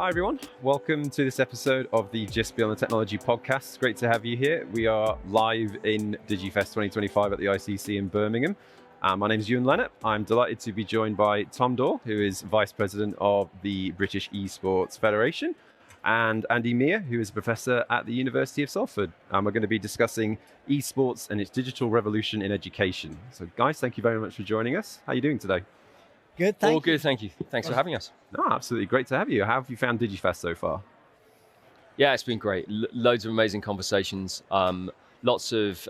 Hi everyone, welcome to this episode of the Jisc Beyond the Technology podcast. It's great to have you here. We are live in Digifest 2025 at the ICC in Birmingham. My name is Ewan Leonard. I'm delighted to be joined by Tom Dore, who is Vice President of the British Esports Federation, and Andy Miah, who is a professor at the University of Salford. We're going to be discussing esports and its digital revolution in education. So guys, thank you very much for joining us. How are you doing today? Good, thank you. All good, thank you. Thanks for having us. No, absolutely great to have you. How have you found Digifest so far? Yeah, it's been great. Loads of amazing conversations, lots of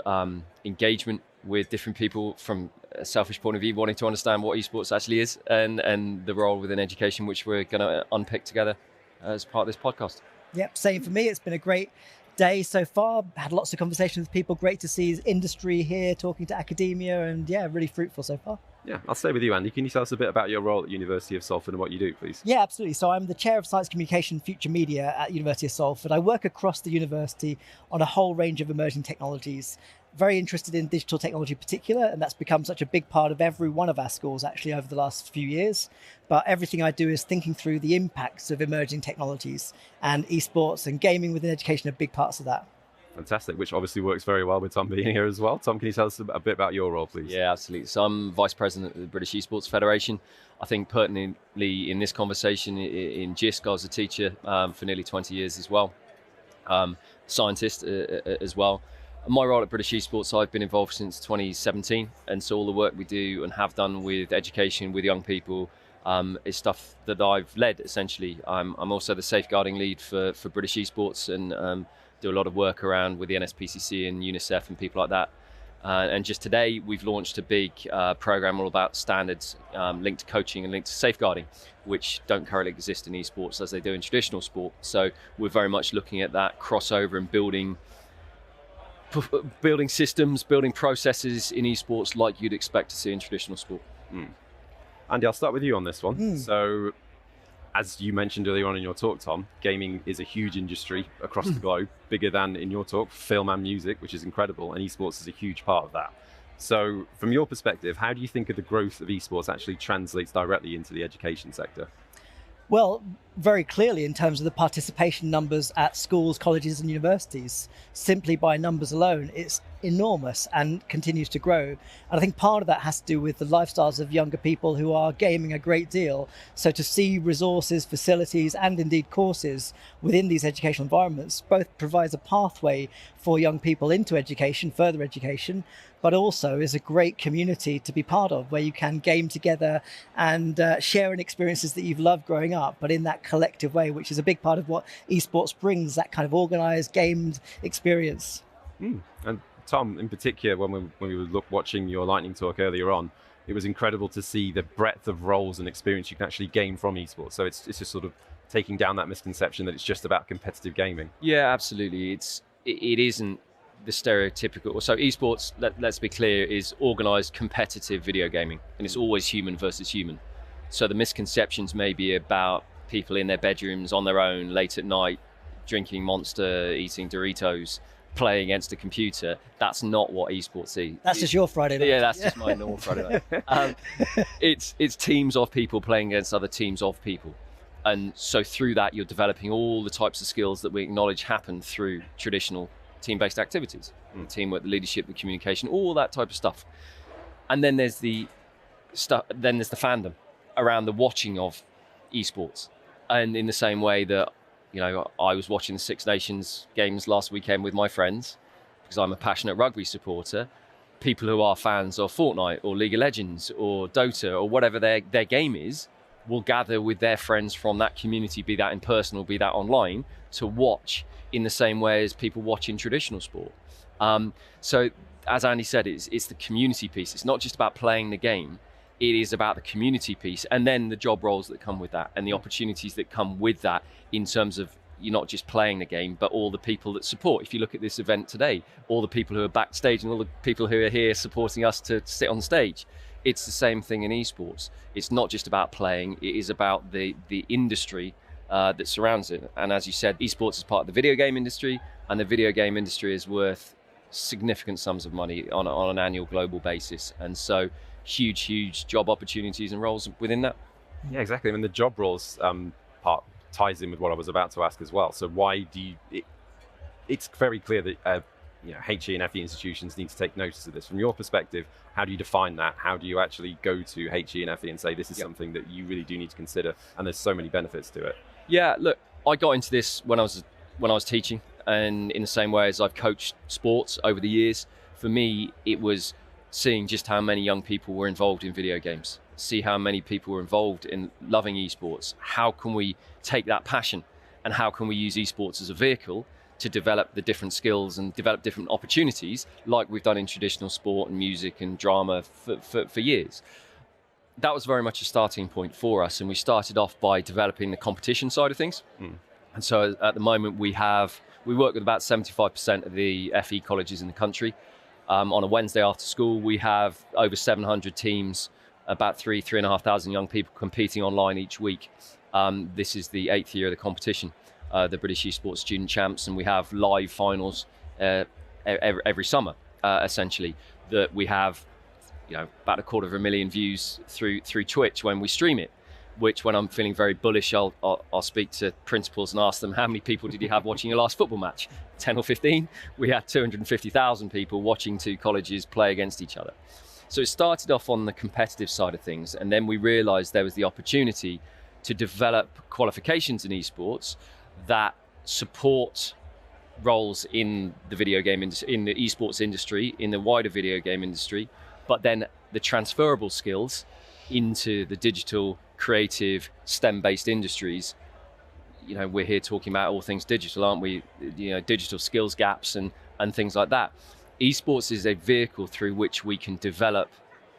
engagement with different people from a selfish point of view, wanting to understand what esports actually is and the role within education, which we're going to unpick together as part of this podcast. Yep, same for me. It's been a great day so far. Had lots of conversations with people. Great to see industry here, talking to academia, and yeah, really fruitful so far. Yeah, I'll stay with you, Andy. Can you tell us a bit about your role at University of Salford and what you do, please? Yeah, absolutely. So I'm the Chair of Science Communication Future Media at University of Salford. I work across the university on a whole range of emerging technologies. Very interested in digital technology in particular, and that's become such a big part of every one of our schools actually over the last few years. But everything I do is thinking through the impacts of emerging technologies, and esports and gaming within education are big parts of that. Fantastic, which obviously works very well with Tom being here as well. Tom, can you tell us a bit about your role, please? Yeah, absolutely. So I'm Vice President of the British Esports Federation. I think pertinently in this conversation in Jisc, I was a teacher for nearly 20 years as well, scientist as well. My role at British Esports, I've been involved since 2017, and so all the work we do and have done with education, with young people, is stuff that I've led, essentially. I'm also the safeguarding lead for British Esports, and do a lot of work around with the NSPCC and UNICEF and people like that. And just today, we've launched a big program all about standards linked to coaching and linked to safeguarding, which don't currently exist in esports as they do in traditional sport. So we're very much looking at that crossover and building systems, building processes in esports like you'd expect to see in traditional sport. Andy, I'll start with you on this one. So, as you mentioned earlier on in your talk, Tom, gaming is a huge industry across the globe, bigger than, in your talk, film and music, which is incredible, and esports is a huge part of that. So, from your perspective, how do you think of the growth of esports actually translates directly into the education sector? Well, very clearly in terms of the participation numbers at schools, colleges and universities, simply by numbers alone, it's enormous and continues to grow. And I think part of that has to do with the lifestyles of younger people who are gaming a great deal. So to see resources, facilities and indeed courses within these educational environments both provides a pathway for young people into education, further education, but also is a great community to be part of where you can game together and share in experiences that you've loved growing up, but in that collective way, which is a big part of what esports brings, that kind of organized, gamed experience. And Tom, in particular, when we were watching your lightning talk earlier on, it was incredible to see the breadth of roles and experience you can actually gain from esports. So it's just sort of taking down that misconception that it's just about competitive gaming. Yeah, absolutely. It isn't the stereotypical. So esports, let's be clear, is organized competitive video gaming, and it's always human versus human. So the misconceptions may be about people in their bedrooms on their own late at night, drinking Monster, eating Doritos, playing against a computer. That's not what esports is. That's just your Friday night. Yeah, that's just my normal Friday night. It's teams of people playing against other teams of people. And so through that, you're developing all the types of skills that we acknowledge happen through traditional team-based activities. Teamwork, the leadership, the communication, all that type of stuff. And then there's the fandom around the watching of esports. And in the same way that, I was watching the Six Nations games last weekend with my friends because I'm a passionate rugby supporter. People who are fans of Fortnite or League of Legends or Dota or whatever their game is will gather with their friends from that community, be that in person or be that online, to watch in the same way as people watch in traditional sport. So as Andy said, it's the community piece. It's not just about playing the game. It is about the community piece and then the job roles that come with that and the opportunities that come with that in terms of you're not just playing the game, but all the people that support. If you look at this event today, all the people who are backstage and all the people who are here supporting us to sit on stage, it's the same thing in esports. It's not just about playing, it is about the industry that surrounds it. And as you said, esports is part of the video game industry, and the video game industry is worth significant sums of money on an annual global basis. And so huge job opportunities and roles within that. Yeah, exactly. I mean, the job roles part ties in with what I was about to ask as well. So why do you, it's very clear that HE and FE institutions need to take notice of this. From your perspective, how do you define that? How do you actually go to HE and FE and say this is something that you really do need to consider, and there's so many benefits to it? Yeah, look, I got into this when I was teaching, and in the same way as I've coached sports over the years. For me, it was seeing just how many young people were involved in video games, see how many people were involved in loving esports. How can we take that passion, and how can we use esports as a vehicle to develop the different skills and develop different opportunities like we've done in traditional sport and music and drama for years. That was very much a starting point for us, and we started off by developing the competition side of things. And so at the moment we work with about 75% of the FE colleges in the country. On a Wednesday after school, we have over 700 teams, about 3,500 young people competing online each week. This is the 8th year of the competition, the British Esports Student Champs, and we have live finals every summer, essentially. That we have, about 250,000 views through Twitch when we stream it. Which, when I'm feeling very bullish, I'll speak to principals and ask them, how many people did you have watching your last football match? 10 or 15? We had 250,000 people watching two colleges play against each other. So it started off on the competitive side of things, and then we realized there was the opportunity to develop qualifications in esports that support roles in the video game industry, in the esports industry, in the wider video game industry, but then the transferable skills into the digital, creative, STEM-based industries. We're here talking about all things digital, aren't we? Digital skills gaps and things like that. Esports is a vehicle through which we can develop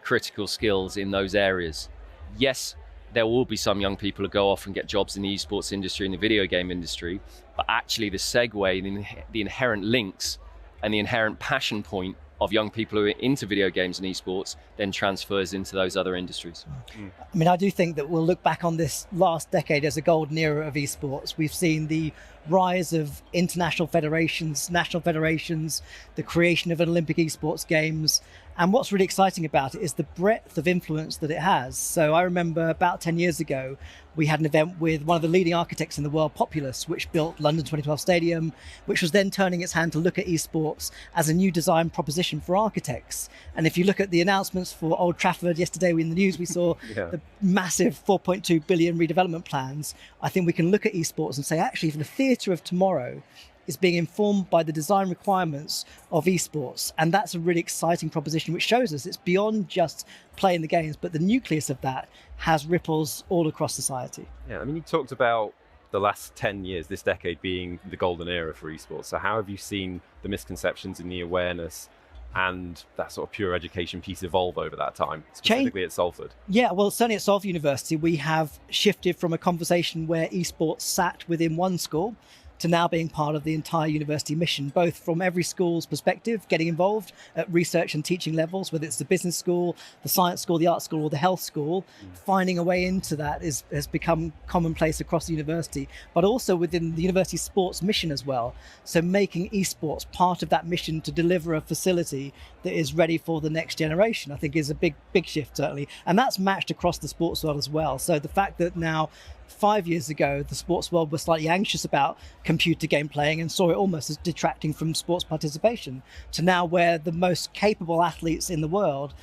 critical skills in those areas. Yes, there will be some young people who go off and get jobs in the esports industry, in the video game industry, but actually the segue, the inherent links and the inherent passion point of young people who are into video games and esports then transfers into those other industries. I mean, I do think that we'll look back on this last decade as a golden era of esports. We've seen the rise of international federations, national federations, the creation of an Olympic esports games. And what's really exciting about it is the breadth of influence that it has. So I remember about 10 years ago, we had an event with one of the leading architects in the world, Populous, which built London 2012 Stadium, which was then turning its hand to look at esports as a new design proposition for architects. And if you look at the announcements for Old Trafford yesterday in the news, we saw the massive 4.2 billion redevelopment plans. I think we can look at esports and say, actually, for the theatre of tomorrow, is being informed by the design requirements of esports. And that's a really exciting proposition, which shows us it's beyond just playing the games, but the nucleus of that has ripples all across society. Yeah, I mean, you talked about the last 10 years, this decade being the golden era for esports. So how have you seen the misconceptions and the awareness and that sort of pure education piece evolve over that time, specifically at Salford? Yeah, well, certainly at Salford University, we have shifted from a conversation where esports sat within one school to now being part of the entire university mission, both from every school's perspective, getting involved at research and teaching levels, whether it's the business school, the science school, the art school, or the health school. Finding a way into that has become commonplace across the university, but also within the university sports mission as well. So making esports part of that mission to deliver a facility that is ready for the next generation, I think is a big shift, certainly. And that's matched across the sports world as well. So the fact that now, 5 years ago, the sports world was slightly anxious about computer game playing and saw it almost as detracting from sports participation, to now where the most capable athletes in the world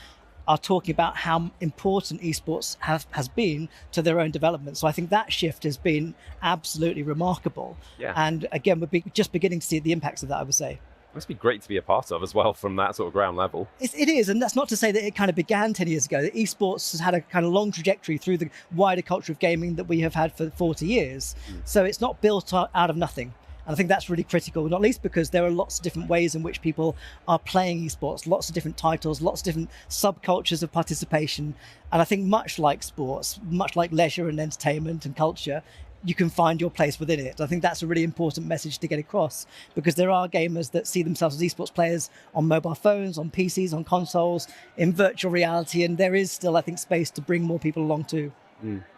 are talking about how important esports has been to their own development. So I think that shift has been absolutely remarkable. Yeah. And again, we're just beginning to see the impacts of that, I would say. Must be great to be a part of as well from that sort of ground level. It is, and that's not to say that it kind of began 10 years ago. Esports has had a kind of long trajectory through the wider culture of gaming that we have had for 40 years. So it's not built out of nothing. And I think that's really critical, not least because there are lots of different ways in which people are playing esports, lots of different titles, lots of different subcultures of participation. And I think much like sports, much like leisure and entertainment and culture, you can find your place within it. I think that's a really important message to get across, because there are gamers that see themselves as esports players on mobile phones, on PCs, on consoles, in virtual reality, and there is still, I think, space to bring more people along too.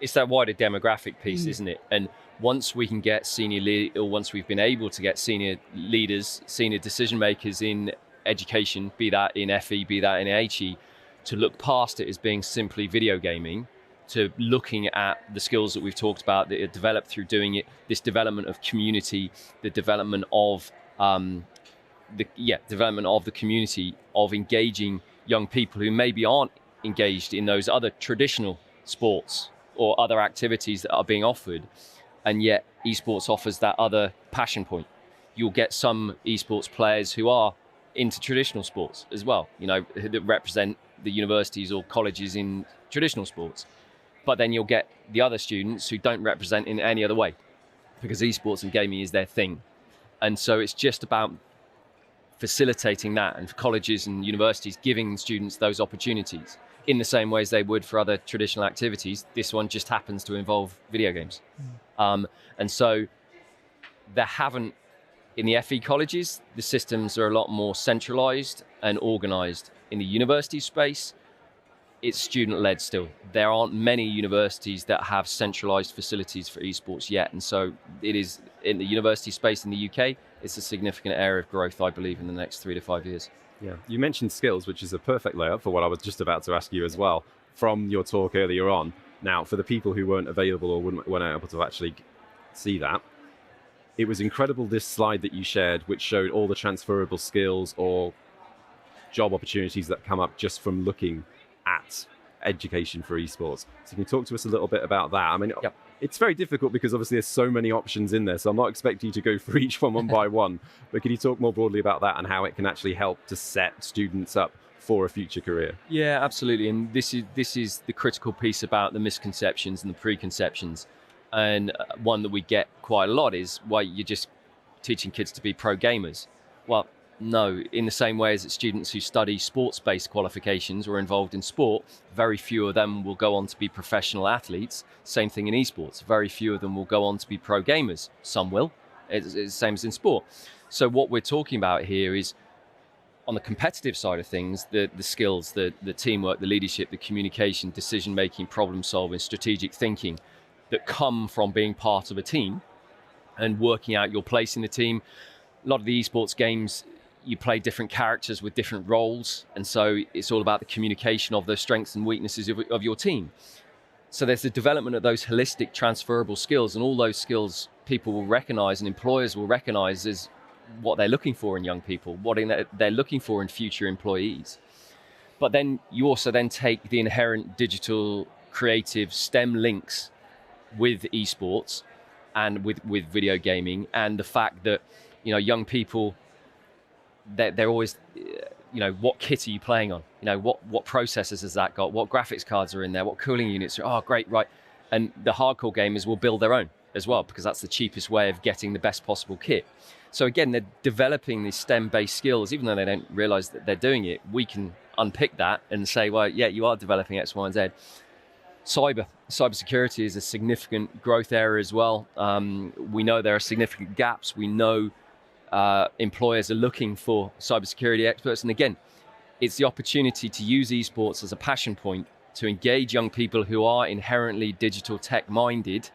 It's that wider demographic piece, isn't it? And once we can get once we've been able to get senior leaders, senior decision makers in education, be that in FE, be that in HE, to look past it as being simply video gaming, to looking at the skills that we've talked about that are developed through doing it, this development of community, the development of development of the community, of engaging young people who maybe aren't engaged in those other traditional sports or other activities that are being offered, and yet esports offers that other passion point. You'll get some esports players who are into traditional sports as well, that represent the universities or colleges in traditional sports. But then you'll get the other students who don't represent in any other way, because esports and gaming is their thing. And so it's just about facilitating that, and for colleges and universities giving students those opportunities in the same way as they would for other traditional activities. This one just happens to involve video games. And so there haven't, in the FE colleges, the systems are a lot more centralized and organized. In the university space, it's student-led still. There aren't many universities that have centralized facilities for esports yet. And so it is, in the university space in the UK, it's a significant area of growth, I believe, in the next 3 to 5 years. Yeah, you mentioned skills, which is a perfect layup for what I was just about to ask you as well from your talk earlier on. Now, for the people who weren't available or weren't able to actually see that, it was incredible, this slide that you shared, which showed all the transferable skills or job opportunities that come up just from looking at education for esports. So can you talk to us a little bit about that? I mean, It's very difficult because obviously there's so many options in there, so I'm not expecting you to go through each one by one, but can you talk more broadly about that and how it can actually help to set students up for a future career? Yeah, absolutely. And this is the critical piece about the misconceptions and the preconceptions. And one that we get quite a lot is, why you're just teaching kids to be pro gamers. Well, no, in the same way as students who study sports-based qualifications or involved in sport, very few of them will go on to be professional athletes. Same thing in esports. Very few of them will go on to be pro gamers. Some will. It's the same as in sport. So what we're talking about here is, on the competitive side of things, the skills, the teamwork, the leadership, the communication, decision-making, problem-solving, strategic thinking that come from being part of a team and working out your place in the team. A lot of the esports games, you play different characters with different roles, and so it's all about the communication of the strengths and weaknesses of your team. So there's the development of those holistic transferable skills, and all those skills people will recognize and employers will recognize as what they're looking for in young people, what they're looking for in future employees. But then you also then take the inherent digital creative STEM links with esports and with video gaming, and the fact that young people, they're always, what kit are you playing on? What processors has that got? What graphics cards are in there? What cooling units are? Oh, great, right. And the hardcore gamers will build their own as well, because that's the cheapest way of getting the best possible kit. So again, they're developing these STEM-based skills, even though they don't realize that they're doing it. We can unpick that and say, well, yeah, you are developing X, Y, and Z. Cybersecurity is a significant growth area as well. We know there are significant gaps. We know employers are looking for cybersecurity experts. And again, it's the opportunity to use esports as a passion point to engage young people who are inherently digital tech minded,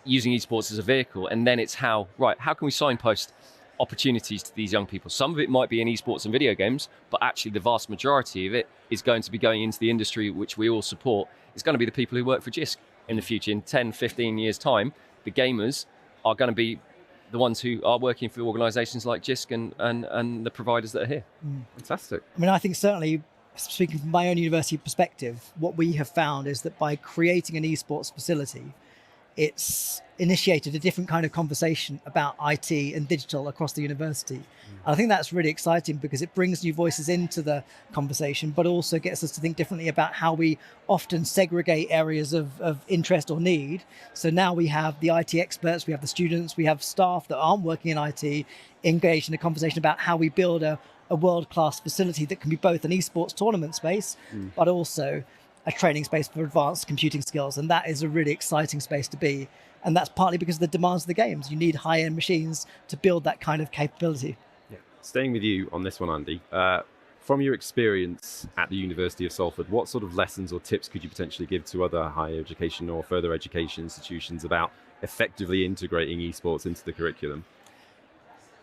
using esports as a vehicle. And then it's how can we signpost opportunities to these young people? Some of it might be in esports and video games, but actually the vast majority of it is going to be going into the industry which we all support. It's going to be the people who work for Jisc in the future. In 10, 15 years time, the gamers are going to be the ones who are working for organisations like Jisc and the providers that are here. Fantastic. I mean, I think certainly, speaking from my own university perspective, what we have found is that by creating an esports facility, it's initiated a different kind of conversation about IT and digital across the university. And I think that's really exciting because it brings new voices into the conversation, but also gets us to think differently about how we often segregate areas of interest or need. So now we have the IT experts, we have the students, we have staff that aren't working in IT engaged in a conversation about how we build a world-class facility that can be both an esports tournament space, but also a training space for advanced computing skills. And that is a really exciting space to be. And that's partly because of the demands of the games. You need high-end machines to build that kind of capability. Yeah. Staying with you on this one, Andy, from your experience at the University of Salford, what sort of lessons or tips could you potentially give to other higher education or further education institutions about effectively integrating esports into the curriculum?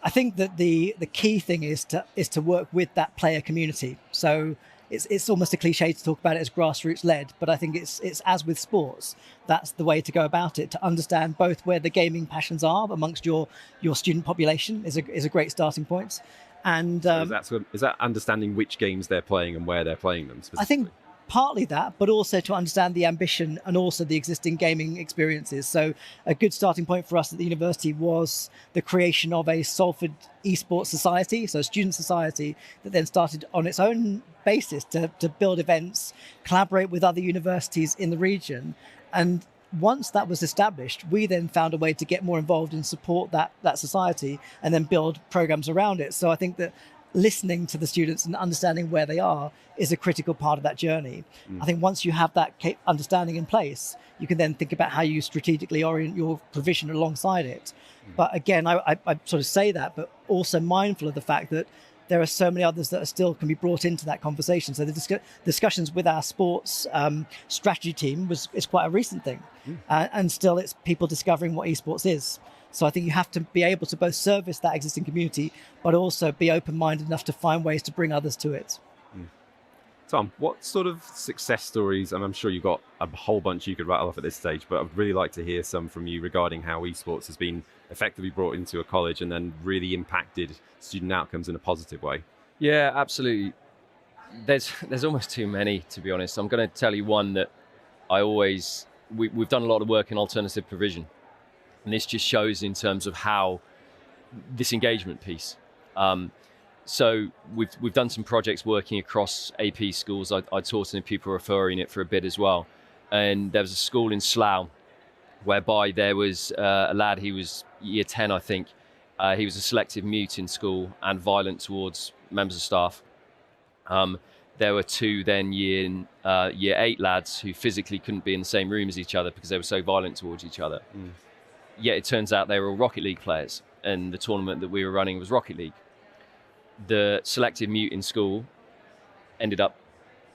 I think that the key thing is to work with that player community. So it's almost a cliche to talk about it as grassroots led, but I think it's as with sports, that's the way to go about it, to understand both where the gaming passions are amongst your student population is a great starting point. And is that understanding which games they're playing and where they're playing them specifically? I think partly that, but also to understand the ambition and also the existing gaming experiences. So a good starting point for us at the university was the creation of a Salford Esports Society, so a student society that then started on its own basis to build events, collaborate with other universities in the region. And once that was established, we then found a way to get more involved and support that society and then build programs around it. So I think that listening to the students and understanding where they are is a critical part of that journey. I think once you have that understanding in place, you can then think about how you strategically orient your provision alongside it. But again, I sort of say that, but also mindful of the fact that there are so many others that still can be brought into that conversation. So the discussions with our sports strategy team is quite a recent thing. And still it's people discovering what esports is. So I think you have to be able to both service that existing community, but also be open-minded enough to find ways to bring others to it. Tom, what sort of success stories, and I'm sure you've got a whole bunch you could rattle off at this stage, but I'd really like to hear some from you regarding how esports has been effectively brought into a college and then really impacted student outcomes in a positive way. Yeah, absolutely. There's almost too many, to be honest. I'm going to tell you one that we've done a lot of work in alternative provision. And this just shows in terms of how this engagement piece. So we've done some projects working across AP schools. I taught in a pupil referring it for a bit as well. And there was a school in Slough whereby there was a lad, he was year 10, I think. He was a selective mute in school and violent towards members of staff. There were two then year 8 lads who physically couldn't be in the same room as each other because they were so violent towards each other. Yet it turns out they were all Rocket League players, and the tournament that we were running was Rocket League. The selective mute in school ended up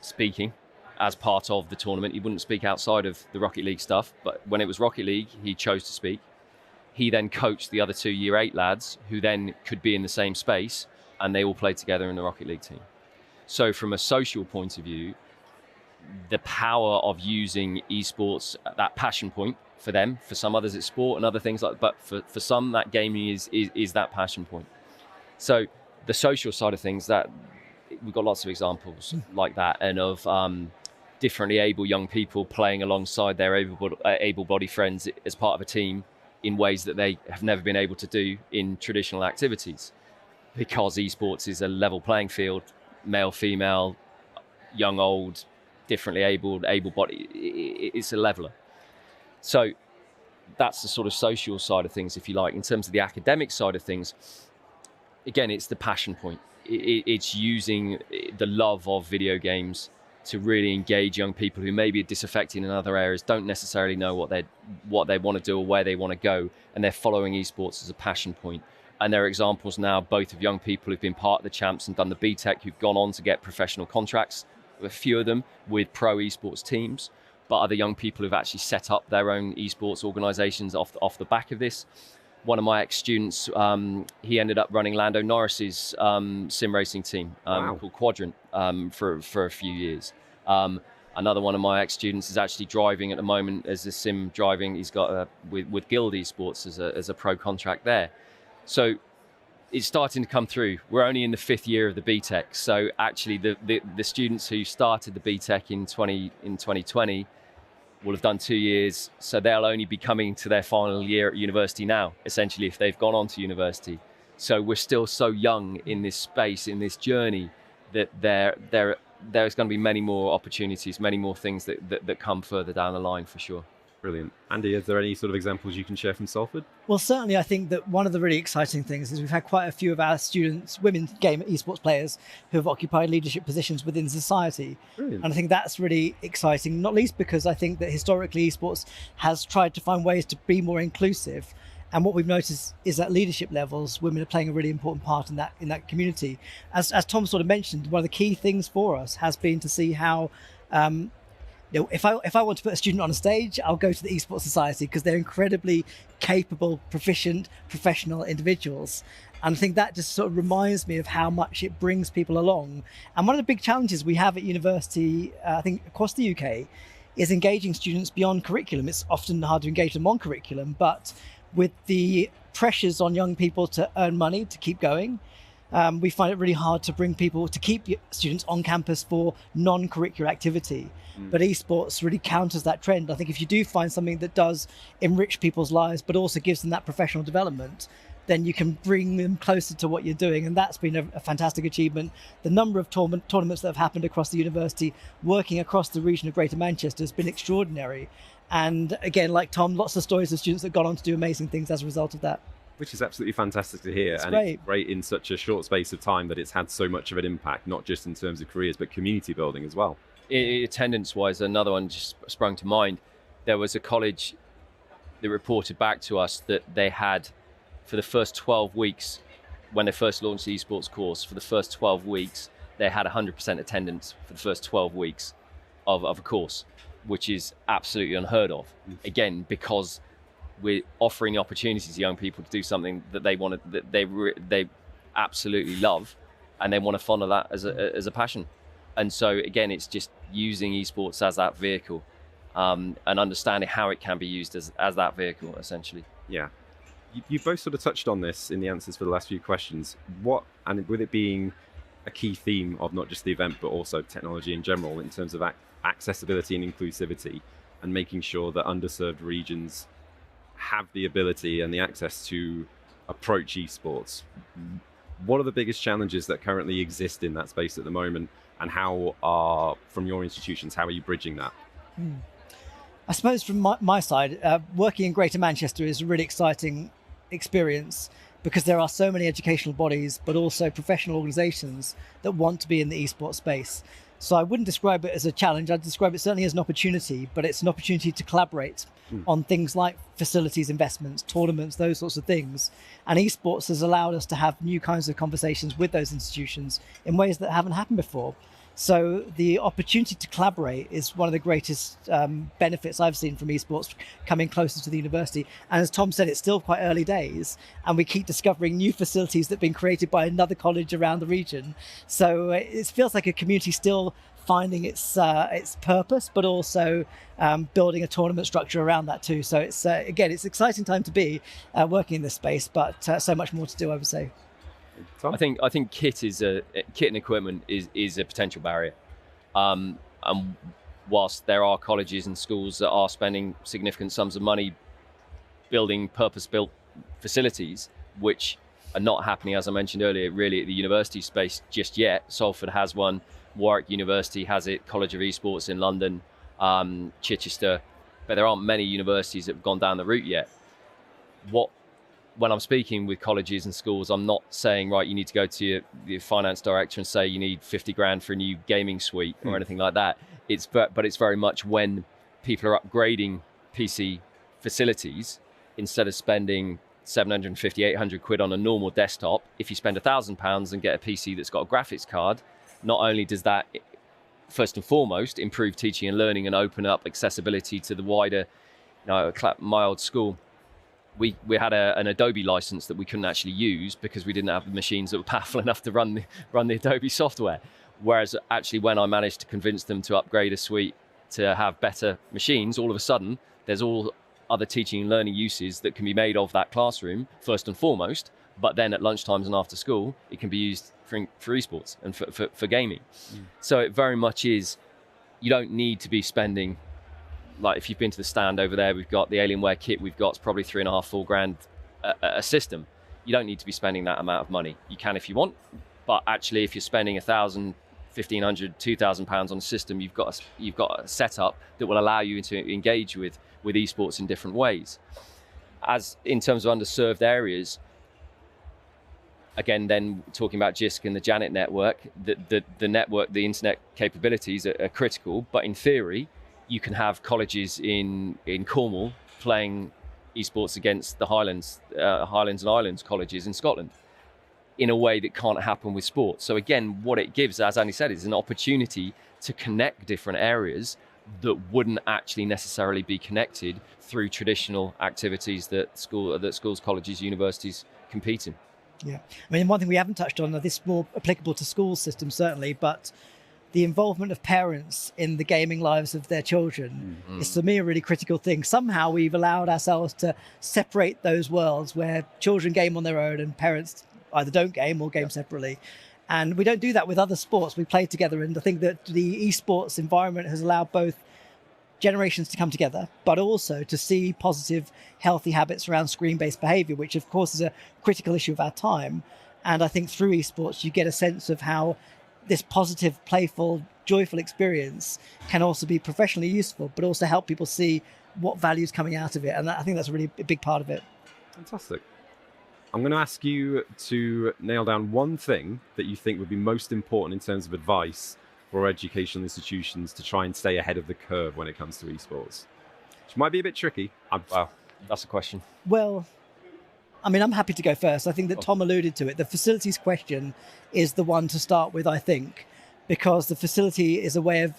speaking as part of the tournament. He wouldn't speak outside of the Rocket League stuff, but when it was Rocket League, he chose to speak. He then coached the other 2 year 8 lads who then could be in the same space, and they all played together in the Rocket League team. So from a social point of view, the power of using esports, that passion point for them, for some others it's sport and other things like that, but for some that gaming is that passion point. So the social side of things, that we've got lots of examples like that, and of differently able young people playing alongside their able-bodied friends as part of a team in ways that they have never been able to do in traditional activities, because esports is a level playing field, male, female, young, old, differently able-bodied. It's a leveler. So that's the sort of social side of things, if you like. In terms of the academic side of things, again, it's the passion point. It's using the love of video games to really engage young people who maybe are disaffected in other areas, don't necessarily know what they want to do or where they want to go, and they're following esports as a passion point. And there are examples now both of young people who've been part of the champs and done the BTEC, who've gone on to get professional contracts, a few of them with pro esports teams, but other young people who've actually set up their own esports organizations off the back of this. One of my ex-students, he ended up running Lando Norris's sim racing team called Quadrant for a few years. Another one of my ex-students is actually driving at the moment as a sim driving. He's got with Guild Esports as a pro contract there. So it's starting to come through. We're only in the 5th year of the BTEC. So actually the students who started the BTEC in 2020 will have done 2 years. So they'll only be coming to their final year at university now, essentially, if they've gone on to university. So we're still so young in this space, in this journey, that there's going to be many more opportunities, many more things that come further down the line, for sure. Brilliant. Andy, is there any sort of examples you can share from Salford? Well, certainly I think that one of the really exciting things is we've had quite a few of our students, women game esports players, who have occupied leadership positions within society. Brilliant. And I think that's really exciting, not least because I think that historically esports has tried to find ways to be more inclusive. And what we've noticed is at leadership levels, women are playing a really important part in that community. As Tom sort of mentioned, one of the key things for us has been to see how if I want to put a student on a stage, I'll go to the Esports Society because they're incredibly capable, proficient, professional individuals. And I think that just sort of reminds me of how much it brings people along. And one of the big challenges we have at university, I think across the UK, is engaging students beyond curriculum. It's often hard to engage them on curriculum, but with the pressures on young people to earn money to keep going, we find it really hard to bring people to keep students on campus for non-curricular activity. But esports really counters that trend. I think if you do find something that does enrich people's lives, but also gives them that professional development, then you can bring them closer to what you're doing. And that's been a fantastic achievement. The number of tournaments that have happened across the university, working across the region of Greater Manchester, has been extraordinary. And again, like Tom, lots of stories of students that have gone on to do amazing things as a result of that. Which is absolutely fantastic to hear. It's and great. It's great in such a short space of time that it's had so much of an impact, not just in terms of careers, but community building as well. Attendance-wise, another one just sprung to mind. There was a college that reported back to us that they had, for the first 12 weeks, when they first launched the esports course, for the first 12 weeks, they had 100% attendance for the first 12 weeks of a course, which is absolutely unheard of. Again, because we're offering the opportunities to young people to do something that they want to, that they absolutely love, and they want to follow that as a passion. And so again, it's just using esports as that vehicle, and understanding how it can be used as that vehicle, essentially. Yeah. You both sort of touched on this in the answers for the last few questions. And with it being a key theme of not just the event, but also technology in general, in terms of accessibility and inclusivity, and making sure that underserved regions have the ability and the access to approach esports. What are the biggest challenges that currently exist in that space at the moment, and from your institutions, how are you bridging that? I suppose from my side, working in Greater Manchester is a really exciting experience because there are so many educational bodies, but also professional organisations that want to be in the esports space. So I wouldn't describe it as a challenge. I'd describe it certainly as an opportunity, but it's an opportunity to collaborate on things like facilities investments, tournaments, those sorts of things. And esports has allowed us to have new kinds of conversations with those institutions in ways that haven't happened before. So the opportunity to collaborate is one of the greatest benefits I've seen from esports coming closer to the university. And as Tom said, it's still quite early days, and we keep discovering new facilities that have been created by another college around the region. So it feels like a community still finding its purpose, but also building a tournament structure around that too. So it's again, it's an exciting time to be working in this space, but so much more to do, I would say. Tom? I think kit and equipment is a potential barrier. And whilst there are colleges and schools that are spending significant sums of money building purpose-built facilities, which are not happening, as I mentioned earlier, really at the university space just yet. Salford has one, Warwick University has it, College of Esports in London, Chichester, but there aren't many universities that have gone down the route yet. When I'm speaking with colleges and schools, I'm not saying, right, you need to go to your finance director and say you need 50 grand for a new gaming suite or anything like that. But it's very much when people are upgrading PC facilities, instead of spending 750, 800 quid on a normal desktop, if you spend £1,000 and get a PC that's got a graphics card, not only does that, first and foremost, improve teaching and learning and open up accessibility to the wider, my old school, we had an Adobe license that we couldn't actually use because we didn't have the machines that were powerful enough to run the Adobe software. Whereas actually when I managed to convince them to upgrade a suite to have better machines, all of a sudden there's all other teaching and learning uses that can be made of that classroom first and foremost, but then at lunchtimes and after school, it can be used for esports and for gaming. So it very much is, you don't need to be spending, like if you've been to the stand over there, we've got the Alienware kit we've got, it's probably $3,500, $4 grand a system. You don't need to be spending that amount of money. You can if you want, but actually if you're spending £1,000, £1,500, £2,000 on a system, you've got a setup that will allow you to engage with esports in different ways. As in terms of underserved areas, again, then talking about Jisc and the Janet network, the network, the internet capabilities are critical, but in theory, you can have colleges in Cornwall playing esports against the Highlands and Islands colleges in Scotland in a way that can't happen with sport. So again, what it gives, as Andy said, is an opportunity to connect different areas that wouldn't actually necessarily be connected through traditional activities that schools, colleges, universities compete in. Yeah, I mean, one thing we haven't touched on, this is more applicable to school systems certainly, but the involvement of parents in the gaming lives of their children is, for me, a really critical thing. Somehow we've allowed ourselves to separate those worlds where children game on their own and parents either don't game or game separately. And we don't do that with other sports. We play together, and I think that the esports environment has allowed both generations to come together, but also to see positive, healthy habits around screen-based behavior, which of course is a critical issue of our time. And I think through esports, you get a sense of how this positive, playful, joyful experience can also be professionally useful, but also help people see what value is coming out of it. And I think that's a really big part of it. Fantastic. I'm going to ask you to nail down one thing that you think would be most important in terms of advice for educational institutions to try and stay ahead of the curve when it comes to esports, which might be a bit tricky. Wow, that's a question. Well, I mean, I'm happy to go first. I think that Tom alluded to it. The facilities question is the one to start with, I think, because the facility is a way of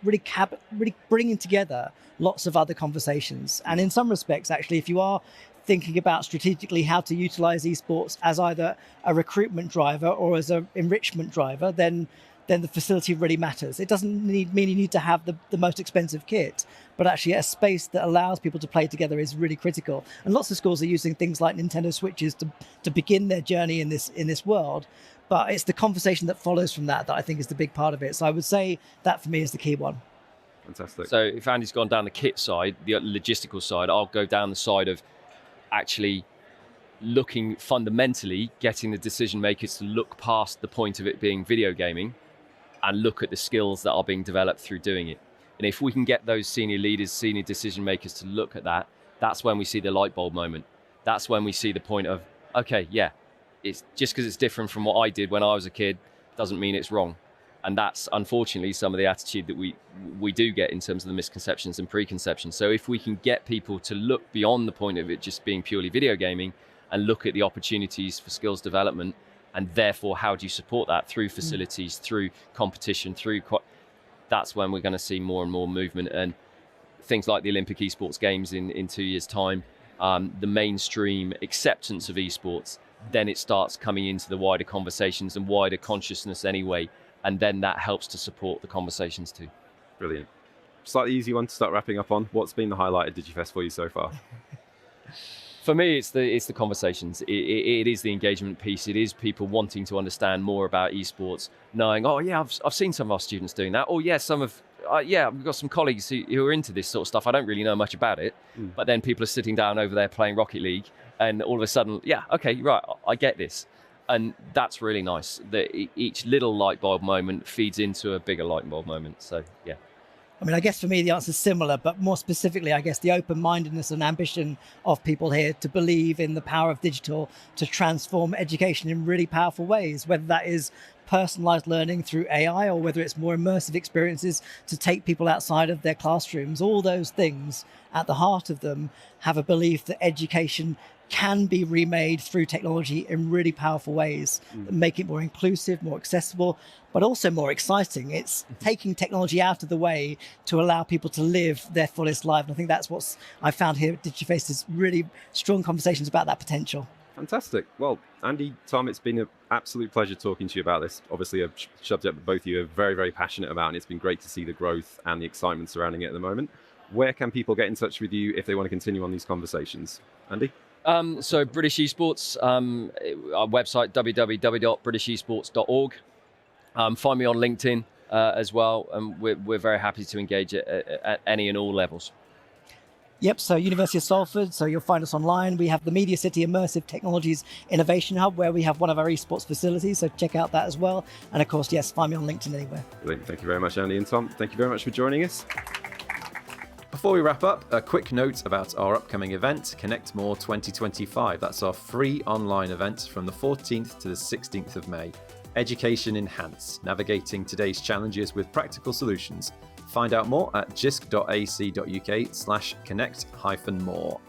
really bringing together lots of other conversations. And in some respects, actually, if you are thinking about strategically how to utilize esports as either a recruitment driver or as an enrichment driver, then the facility really matters. It doesn't mean you need to have the most expensive kit, but actually a space that allows people to play together is really critical. And lots of schools are using things like Nintendo Switches to begin their journey in this world. But it's the conversation that follows from that I think is the big part of it. So I would say that for me is the key one. Fantastic. So if Andy's gone down the kit side, the logistical side, I'll go down the side of actually looking fundamentally, getting the decision makers to look past the point of it being video gaming and look at the skills that are being developed through doing it. And if we can get those senior leaders, senior decision makers to look at that, that's when we see the light bulb moment. That's when we see the point of, okay, yeah, it's just because it's different from what I did when I was a kid doesn't mean it's wrong. And that's unfortunately some of the attitude that we do get in terms of the misconceptions and preconceptions. So if we can get people to look beyond the point of it just being purely video gaming and look at the opportunities for skills development, and therefore how do you support that through facilities, through competition, that's when we're going to see more and more movement. And things like the Olympic Esports Games in 2 years' time, the mainstream acceptance of esports, then it starts coming into the wider conversations and wider consciousness anyway. And then that helps to support the conversations too. Brilliant. Slightly easy one to start wrapping up on. What's been the highlight of Digifest for you so far? For me, it's the conversations. It is the engagement piece. It is people wanting to understand more about esports, knowing, oh yeah, I've seen some of our students doing that. Oh yeah, we've got some colleagues who are into this sort of stuff. I don't really know much about it, but then people are sitting down over there playing Rocket League, and all of a sudden, yeah, okay, right, I get this. And that's really nice, that each little light bulb moment feeds into a bigger light bulb moment. So, yeah. I mean, I guess for me, the answer is similar, but more specifically, I guess the open-mindedness and ambition of people here to believe in the power of digital to transform education in really powerful ways, whether that is personalized learning through AI or whether it's more immersive experiences to take people outside of their classrooms. All those things at the heart of them have a belief that education can be remade through technology in really powerful ways that make it more inclusive, more accessible, but also more exciting. It's taking technology out of the way to allow people to live their fullest life. And I think that's what I found here at Digifest, is really strong conversations about that potential. Fantastic. Well, Andy, Tom, it's been an absolute pleasure talking to you about this. Obviously, a subject that both of you are very, very passionate about, and it's been great to see the growth and the excitement surrounding it at the moment. Where can people get in touch with you if they want to continue on these conversations? Andy? So British Esports, our website, www.britishesports.org. Find me on LinkedIn as well, and we're very happy to engage at any and all levels. Yep, so University of Salford, so you'll find us online. We have the Media City Immersive Technologies Innovation Hub, where we have one of our esports facilities, so check out that as well. And of course, yes, find me on LinkedIn anywhere. Brilliant. Thank you very much, Andy and Tom. Thank you very much for joining us. Before we wrap up, a quick note about our upcoming event, Connect More 2025. That's our free online event from the 14th to the 16th of May. Education Enhanced, navigating today's challenges with practical solutions. Find out more at jisc.ac.uk/connect-more.